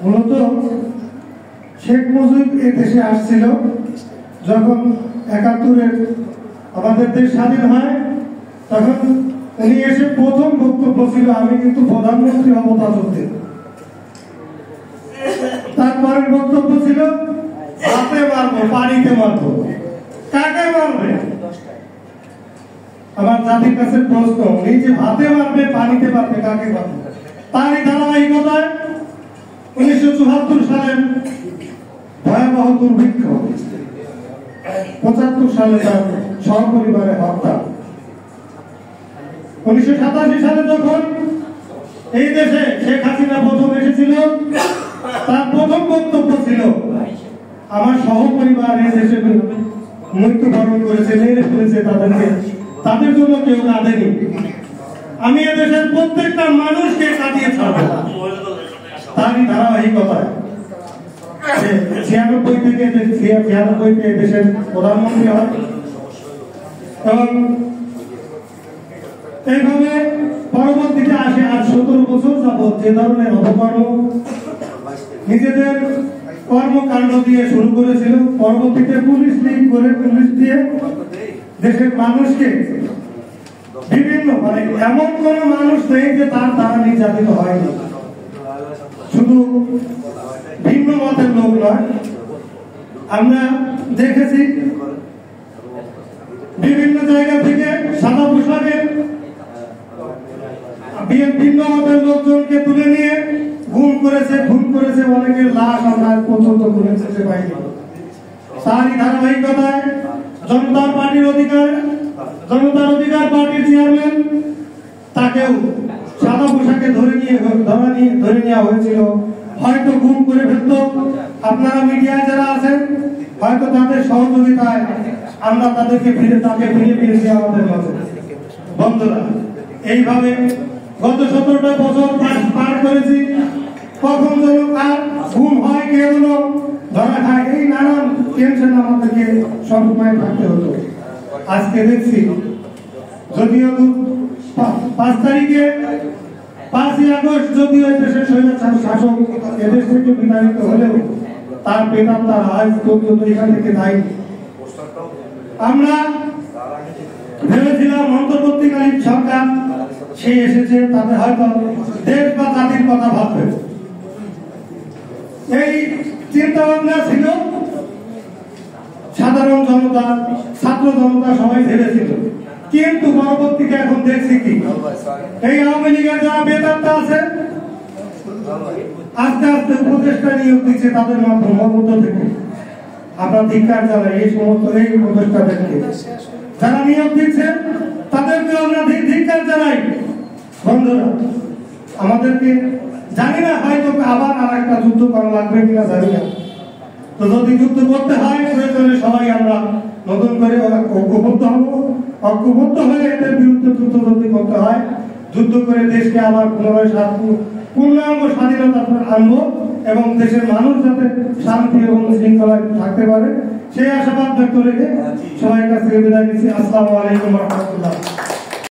মূলত শেখ মুজিব এই দেশে আসছিল যখন ৭১-এর আমাদের দেশ স্বাধীন হয়, তখন উনি এসে প্রথম বক্তব্য ছিল আমি কিন্তু প্রধানমন্ত্রী হব তা যুদ্ধে। তারপরের বক্তব্য ছিল হাতে মারবো, পানিতে মারবো। কাকে মারবে? আমার জাতির কাছে প্রশ্ন, উনি যে ভাতে মারবে, পানিতে মারবে, কাকে মারবে? তারই ধারাবাহিকতায় ১৯৭৪ সালের ভয়াবহ দুর্ভিক্ষ, ৭৫ সালে তার সহপরিবারে হত্যা, ১৯৮৭ সালে যখন এই দেশে শেখ হাসিনা প্রথম এসেছিল, তার প্রথম বক্তব্য ছিল আমার সহপরিবার এই দেশে মৃত্যুবরণ করেছে, মেরে ফেলেছে, তাদের জন্য কেউ কাঁদেনি, আমি এদেশের প্রত্যেকটা মানুষকে কাঁদিয়ে ছাড়বো। তারই ধারাবাহিকতায় ৯৬ দেশের প্রধানমন্ত্রী হয় এবং এইভাবে পরবর্তীতে আসে আর ১৭ বছর যাবৎ যে ধরনের অপকর্ম নিজেদের কর্মকাণ্ড দিয়ে শুরু করেছিল, পরবর্তীতে পুলিশ লিগ করে পুলিশ দিয়ে দেশের মানুষকে বিভিন্ন এমন কোন মানুষ নেই যে তার দ্বারা নির্যাতিত হয়নি। শুধু ভিন্ন মতের লোক নয়, আমরা দেখেছি বিভিন্ন জায়গা থেকে সাদা পোশাকে ভিন্ন মতের লোকজনকে তুলে নিয়ে গুম করেছে, খুন করেছে, অনেকের লাশ আমরা পর্যন্ত খুঁজে পাইনি। তারই ধারাবাহিকতায় জনতার অধিকার পার্টির চেয়ারম্যান, তাকেও সাদা পোশাকে ধরে নেওয়া হয়েছিল, হয়তো গুম করে ফেলত। আপনারা মিডিয়ায় যারা আছেন, হয়তো তাদের সহযোগিতায় আমরা তাকে ফিরে পেয়েছি আমাদের মাঝে। বন্ধুরা, এইভাবে গত ১৭টা বছর পার করেছি, কখন যেন কার গুম হয়, কে যেন ধরা খায়, এই নানান টেনশন আমাদেরকে সবসময় থাকতে হতো। আজকে দেখছি যদিও ৫ তারিখে ৫ই আগস্ট যদিও দেশের স্বৈরাচার শাসক এদেশ থেকে বিতাড়িত হলেও তার বেতন তার আজ পর্যন্ত এখান থেকে নাই। আমরা ভেবেছিলাম অন্তর্বর্তীকালীন সরকার সে এসেছে, তাদের হয়তো দেশ বা জাতির কথা ভাববে, এই চিন্তা ভাবনা ছিল। সাধারণ জনতা, ছাত্র জনতা সবাই ভেবেছিল, কিন্তু পরবর্তীতে এখন দেখছি কি এই আওয়ামী লীগের যারা বেদান্তা আছে আস্তে আস্তে উপদেষ্টা নিয়োগ দিচ্ছে তাদের মধ্য থেকে। আমরা ধিক্কার জানাই এই সমস্ত এই উপদেষ্টাদেরকে, যারা নিয়োগ দিচ্ছে তাদেরকে আমরা ধিক্কার জানাই। বন্ধুরা, আমাদেরকে জানি না হয়তো আবার আর একটা যুদ্ধ করা লাগবে কিনা জানি না, তো যদি যুদ্ধ করতে হয় প্রয়োজনে সবাই আমরা নতুন করে ঐক্যবদ্ধ হয়ে এদের বিরুদ্ধে যুদ্ধ যদি করতে হয়, যুদ্ধ করে দেশকে আবার পুনরায় পূর্ণাঙ্গ স্বাধীনতা আনবো এবং দেশের মানুষ যাতে শান্তি এবং শৃঙ্খলায় থাকতে পারে, সেই আশাবাদ ব্যক্ত রেখে সবাই কাছ থেকে বিদায় নিচ্ছি। আসসালামু আলাইকুম ওয়া রাহমাতুল্লাহ।